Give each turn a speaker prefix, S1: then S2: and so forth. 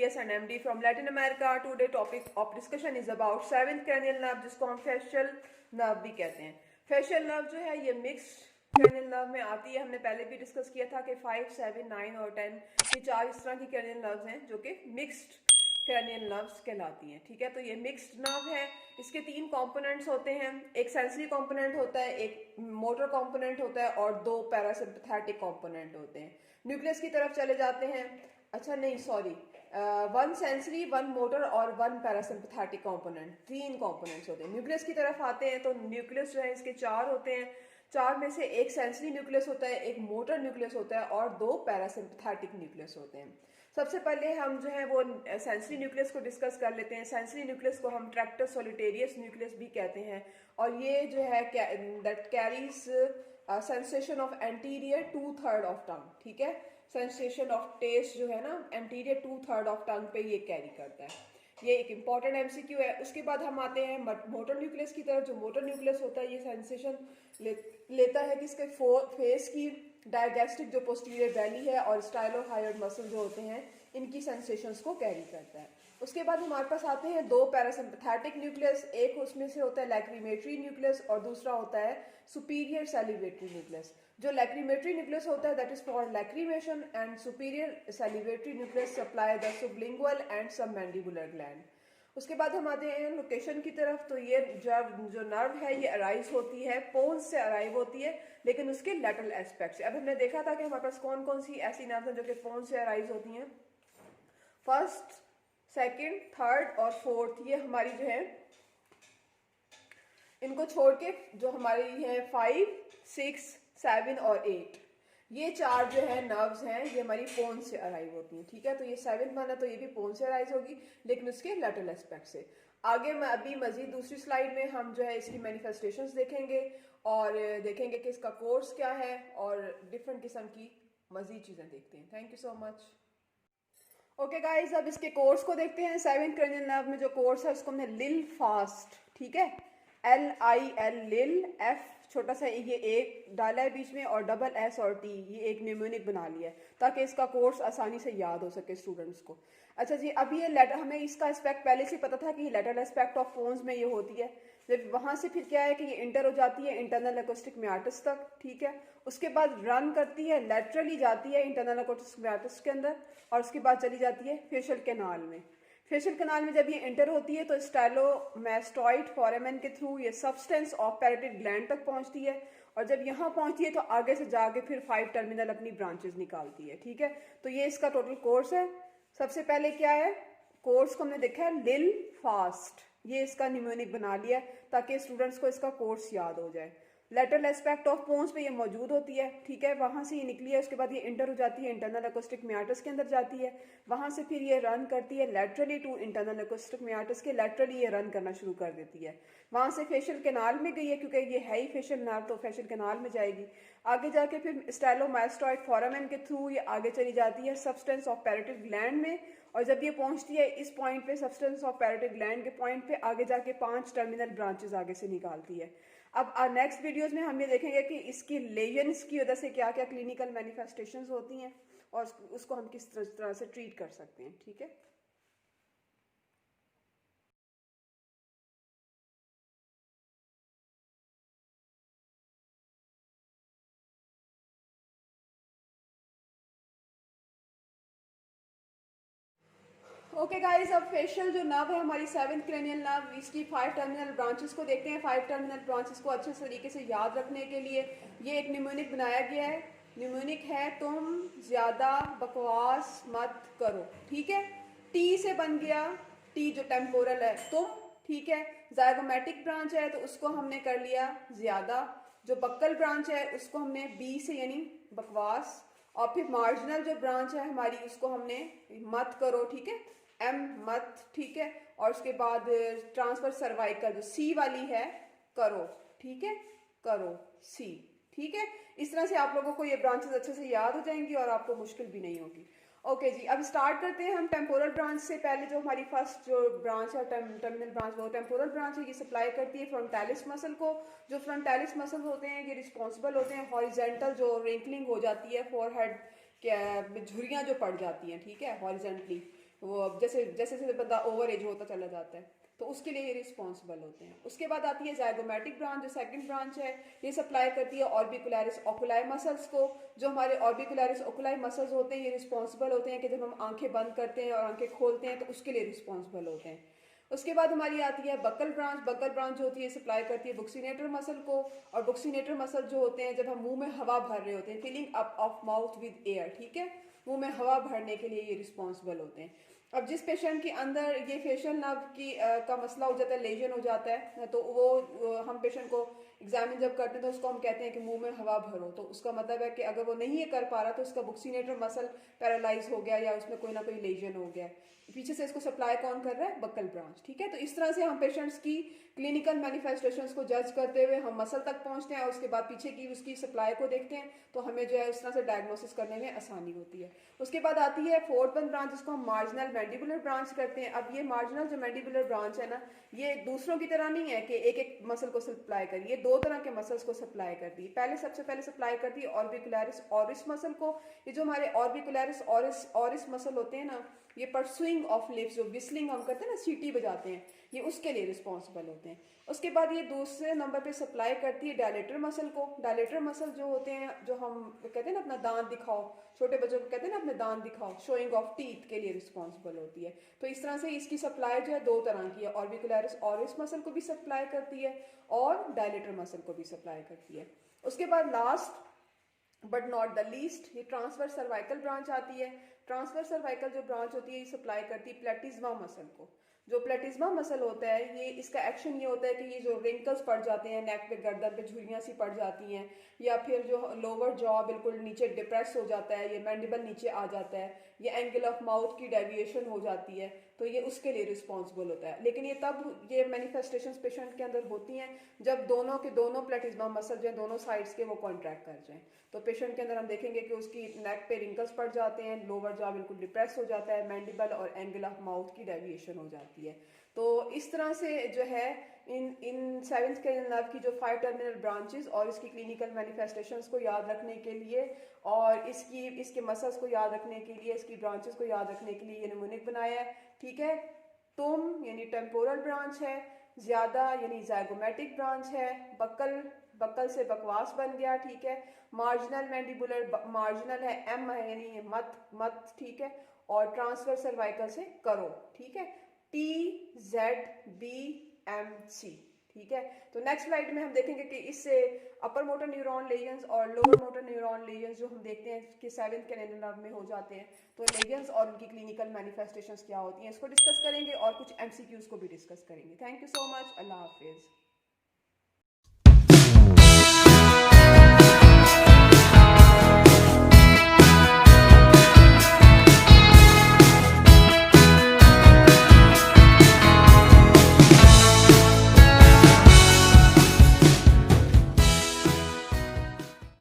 S1: MBBS and MD from Latin America. Today topic of discussion is about seventh cranial nerve, जिसको हम facial nerve भी कहते हैं. Facial nerve जो है ये मिक्स्ड cranial nerve में आती है. हमने पहले भी डिस्कस किया था कि 5, 7, 9 और 10 ये चार इस तरह की cranial nerves हैं जो कि मिक्स्ड cranial nerves कहलाती हैं. ठीक है, तो ये मिक्स्ड नर्व है. इसके तीन कंपोनेंट्स होते हैं. एक सेंसरी कंपोनेंट होता है, एक मोटर कंपोनेंट होता है और दो पैरासिम्पैथेटिक कंपोनेंट होते हैं. न्यूक्लियस की तरफ चले जाते हैं. अच्छा नहीं sorry, one sensory, one motor और वन पैरासिम्पैथेटिक कंपोनेंट, तीन कंपोनेंट्स होते हैं. न्यूक्लियस की तरफ आते हैं तो न्यूक्लियस जो है इसके चार होते हैं. चार में से एक सेंसरी न्यूक्लियस होता है, एक मोटर न्यूक्लियस होता है और दो पैरासिम्पैथेटिक न्यूक्लियस होते हैं. सबसे पहले हम जो है वो सेंसरी न्यूक्लियस को डिस्कस कर लेते हैं. सेंसरी न्यूक्लियस को हम ट्रैक्टर सोलिटेरियस न्यूक्लियस भी कहते हैं और ये जो है that carries sensation of anterior 2/3 of tongue. ठीक है, सेंसेशन ऑफ टेस्ट जो है ना एंटीरियर 2/3 ऑफ टंग पे ये कैरी करता है. ये एक इंपॉर्टेंट एमसीक्यू है. उसके बाद हम आते हैं मोटर न्यूक्लियस की तरफ. जो मोटर न्यूक्लियस होता है ये सेंसेशन लेता है कि इसके फेस की डायगेस्टिक जो पोस्टीरियर बैली है और स्टाइलोहायोइड मसल जो होते हैं इनकी सेंसेशंस को कैरी करता है. उसके बाद हमारे पास आते हैं दो पैरासिम्पैथेटिक न्यूक्लियस. एक उसमें से होता है लैक्रीमेटरी न्यूक्लियस और दूसरा होता है सुपीरियर सैलिवेटरी न्यूक्लियस. जो लैक्रीमेटरी न्यूक्लियस होता है that is for lacrimation and superior salivatory nucleus supply the sublingual and submandibular gland. उसके बाद हम आते हैं लोकेशन की तरफ. तो ये जो नर्व है ये अराइज होती है, पोन्स से अराइव होती है लेकिन उसके लैटरल एस्पेक्ट से. अब हमने देखा था कि हमारे पास कौन कौन सी ऐसी नर्व हैं जो कि पोन्स से अराइज होती हैं. फर्स्ट, सेकंड, थर्ड और फोर्थ ये हमारी जो है, इनको छोड़ के जो हमारी है 5, 6, 7 और 8 ये चार जो है नर्व्स हैं ये हमारी पोन से अराइव होती हैं. ठीक है, तो ये 7 बना तो ये भी पोन से अराइव होगी लेकिन उसके लैटरल एस्पेक्ट से. आगे मैं अभी मजीद दूसरी स्लाइड में हम जो है इसकी मैनिफेस्टेशंस देखेंगे और देखेंगे कि इसका कोर्स क्या है और डिफरेंट किस्म की मजीद चीज़ें देखते हैं. Thank you so much. Okay guys, अब इसके कोर्स को देखते हैं. सेवेंथ क्रेनियल नर्व में जो कोर्स है उसको हमने लिल फास्ट, ठीक है, LIL लिल, F छोटा सा ये एक डाला है बीच में और डबल S और T ये एक न्यूमोनिक बना लिया है ताकि इसका कोर्स आसानी से याद हो सके स्टूडेंट्स को. अच्छा जी, अब ये लेटर हमें इसका एस्पेक्ट पहले से पता था कि लेटरल एस्पेक्ट ऑफ पोन्स में ये होती है. जब वहाँ से फिर क्या है कि ये इंटर हो जाती है इंटरनल एकोस्टिक म्याटस तक. ठीक है, उसके बाद रन करती है लेटरली जाती है इंटरनल एकोस्टिक म्याटस के अंदर और उसके बाद चली जाती है फेशियल कैनाल में. फेशियल कैनाल में जब ये एंटर होती है तो स्टाइलोमैस्टॉइड फोरामेन के थ्रू ये सब्सटेंस ऑफ पैरोटिड ग्लैंड तक पहुंचती है और जब यहाँ पहुंचती है तो आगे से जाके फिर 5 टर्मिनल अपनी ब्रांचेस निकालती है. ठीक है, तो ये इसका टोटल कोर्स है. सबसे पहले क्या है, कोर्स को हमने देखा है लिल फास्ट, ये इसका न्यूमोनिक बना लिया ताकि स्टूडेंट्स को इसका कोर्स याद हो जाए. लेटरल एस्पेक्ट ऑफ पोन्स पे ये मौजूद होती है. ठीक है, वहाँ से ये निकली है, उसके बाद ये इंटर हो जाती है इंटरनल एकोस्टिक म्याटस के अंदर जाती है. वहाँ से फिर ये रन करती है लेटरली टू इंटरनल एकोस्टिक म्याटस के, लेटरली ये रन करना शुरू कर देती है. वहाँ से फेशियल कैनाल में गई है क्योंकि ये है ही फेशियल नर्व तो फेशियल कैनाल में जाएगी. आगे जाके फिर स्टाइलोमैस्टॉइड फोरामेन के थ्रू ये आगे चली जाती है सब्सटेंस ऑफ पैरोटिड ग्लैंड में और जब ये पहुंचती है इस पॉइंट पे सब्सटेंस ऑफ पैरोटिड ग्लैंड के पॉइंट पे आगे जाके 5 टर्मिनल ब्रांचेस आगे से निकालती है. अब नेक्स्ट वीडियोस में हम ये देखेंगे कि इसकी लेजन्स की वजह से क्या क्या क्लिनिकल मैनिफेस्टेशंस होती हैं और उसको हम किस तरह से ट्रीट कर सकते हैं. ठीक है, ओके गाइस, अब फेशियल जो नर्व है हमारी सेवेंथ क्रेनियल नर्व, इसकी 5 टर्मिनल ब्रांचेस को देखते हैं. 5 टर्मिनल ब्रांचेस को अच्छे तरीके से याद रखने के लिए ये एक न्यूमोनिक बनाया गया है. न्यूमोनिक है तुम ज्यादा बकवास मत करो. ठीक है, टी से बन गया, टी जो टेम्पोरल है तुम. ठीक है, जायगोमेटिक ब्रांच है तो उसको हमने कर लिया ज्यादा. जो बक्कल ब्रांच है उसको हमने बी से यानी बकवास, और फिर मार्जिनल जो ब्रांच है हमारी उसको हमने मत करो. ठीक है, M मत. ठीक है, और उसके बाद ट्रांसफर सर्वाइकल जो C वाली है करो. ठीक है, करो C. ठीक है, इस तरह से आप लोगों को ये ब्रांचेस अच्छे से याद हो जाएंगी और आपको मुश्किल भी नहीं होगी. ओके जी, अब स्टार्ट करते हैं हम टेम्पोरल ब्रांच से. पहले जो हमारी फर्स्ट जो ब्रांच है टर्मिनल ब्रांच वो टेम्पोरल ब्रांच है. ये सप्लाई करती है फ्रंटालिस मसल को. जो फ्रंटालिस मसल होते हैं ये रिस्पॉन्सिबल होते हैं हॉरिजेंटल जो रिंकलिंग हो जाती है फोरहेड के झुर्रियाँ जो पड़ जाती हैं. ठीक है, हॉरिजेंटली वो अब जैसे जैसे जैसे बंदा ओवर एज होता चला जाता है, तो उसके लिए ये रिस्पॉन्सिबल होते हैं। उसके बाद आती है जाइगोमेटिक ब्रांच, जो सेकंड ब्रांच है, ये सप्लाई करती है ऑर्बिकुलरिस ओकुलाई मसल्स को। जो हमारे ऑर्बिकुलरिस ओकुलाई मसल्स होते हैं, ये रिस्पॉन्सिबल होते हैं कि जब हम आंखें बंद करते हैं और आंखें खोलते हैं, तो उसके लिए रिस्पॉन्सिबल होते हैं। उसके बाद हमारी आती है बक्कल ब्रांच। बक्कल ब्रांच जो होती है सप्लाई करती है बुक्सीनेटर मसल को, और बुक्सीनेटर मसल जो होते हैं जब हम मुंह में हवा भर रहे होते हैं, filling up of mouth with air, ठीक है, मुंह में हवा भरने के लिए ये रिस्पॉन्सिबल होते हैं। अब जिस पेशेंट के अंदर ये फेशियल नर्व की का मसला हो जाता है, लेजन हो जाता है, तो वो हम पेशेंट को एग्जामिन जब करते हैं तो उसको हम कहते हैं कि मुंह में हवा भरो, तो उसका मतलब है कि अगर वो नहीं ये कर पा रहा तो उसका बुक्सीनेटर मसल पैरालाइज हो गया या उसमें कोई ना कोई लेजन हो गया। पीछे से इसको सप्लाई कौन कर रहा है? बक्कल ब्रांच, ठीक है। तो इस तरह से हम पेशेंट्स की क्लिनिकल मैनिफेस्टेशंस को जज करते हुए हम मसल तक पहुंचते हैं और उसके बाद पीछे की उसकी सप्लाई को देखते हैं, तो हमें जो है उस तरह से डायग्नोसिस करने में आसानी होती है। उसके बाद आती है फोर्थ वन ब्रांच, जिसको हम मार्जिनल मैंडिबुलर ब्रांच करते हैं। अब ये मार्जिनल जो मैंडिबुलर ब्रांच है ना, ये दूसरों की तरह नहीं है कि एक एक मसल को सप्लाई करिए, ये दो तरह के मसल्स को सप्लाई करती है। पहले सबसे पहले सप्लाई करती है ऑर्बिकुलरिस ऑरिस मसल को। ये जो हमारे ऑर्बिकुलरिस ऑरिस मसल होते हैं ना, ये परसुइंग ऑफ लिप्स, जो विस्लिंग हम करते हैं ना, सीटी बजाते हैं, ये उसके लिए रिस्पॉन्सिबल होते हैं। उसके बाद ये दूसरे नंबर पे सप्लाई करती है डायलेटर मसल को। डायलेटर मसल जो होते हैं, जो हम कहते हैं ना अपना दांत दिखाओ, छोटे बच्चों को कहते हैं ना अपने दांत दिखाओ, शोइंग ऑफ टीथ के लिए रिस्पॉन्सिबल होती है। तो इस तरह से इसकी सप्लाई जो है दो तरह की है, ऑर्बिकुलरिस ऑरिस मसल को भी सप्लाई करती है और डायलेटर मसल को भी सप्लाई करती है। उसके बाद last but not the least, ये ट्रांसवर्स सर्वाइकल ब्रांच आती है। ट्रांसवर्स सर्वाइकल जो ब्रांच होती है, ये सप्लाई करती है प्लेटिज्मा मसल को। जो प्लेटिज्मा मसल होता है, ये इसका एक्शन ये होता है कि ये जो रिंकल्स पड़ जाते हैं नेक पे, गर्दन पे झुर्रियाँ सी पड़ जाती हैं, या फिर जो लोअर जॉ बिल्कुल नीचे डिप्रेस हो जाता है, ये मैंडिबल नीचे आ जाता है, ये एंगल ऑफ माउथ की डेविएशन हो जाती है, तो ये उसके लिए रिस्पॉन्सिबल होता है। लेकिन ये तब ये मैनिफेस्टेशंस पेशेंट के अंदर होती हैं जब दोनों के दोनों प्लेटिज्मा मसल जो है दोनों साइड्स के वो कॉन्ट्रैक्ट कर जाएं। तो पेशेंट के अंदर हम देखेंगे कि उसकी नेक पे रिंकल्स पड़ जाते हैं, लोअर जॉ बिल्कुल डिप्रेस हो जाता है, मैंडिबल और एंगल ऑफ माउथ की डेविएशन हो जाती है। तो इस तरह से जो है इन सेवेंथ क्रेनियल नर्व की जो 5 टर्मिनल ब्रांचेस और इसकी क्लिनिकल मैनिफेस्टेशंस को याद रखने के लिए और इसके मसल्स को याद रखने के लिए, इसकी ब्रांचेस को याद रखने के लिए ये निमोनिक बनाया है, ठीक है। तुम यानी टेम्पोरल ब्रांच है, ज्यादा यानी जाइगोमेटिक ब्रांच है, बक्कल से बकवास बन गया, ठीक है। मार्जिनल मैंडिबुलर मार्जिनल है, एम है यानी मत, ठीक है। और ट्रांसफर सर्वाइकल से करो, ठीक है, TZBMC, ठीक है। तो नेक्स्ट स्लाइड में हम देखेंगे कि इससे अपर मोटर न्यूरॉन लेजन्स और लोअर मोटर न्यूरॉन लेजन्स जो हम देखते हैं कि सेवेंथ क्रेनियल नर्व में हो जाते हैं, तो लेजन्स और उनकी क्लिनिकल मैनिफेस्टेशंस क्या होती हैं, इसको डिस्कस करेंगे और कुछ MCQs को भी डिस्कस करेंगे। Thank you so much, Allah Hafiz.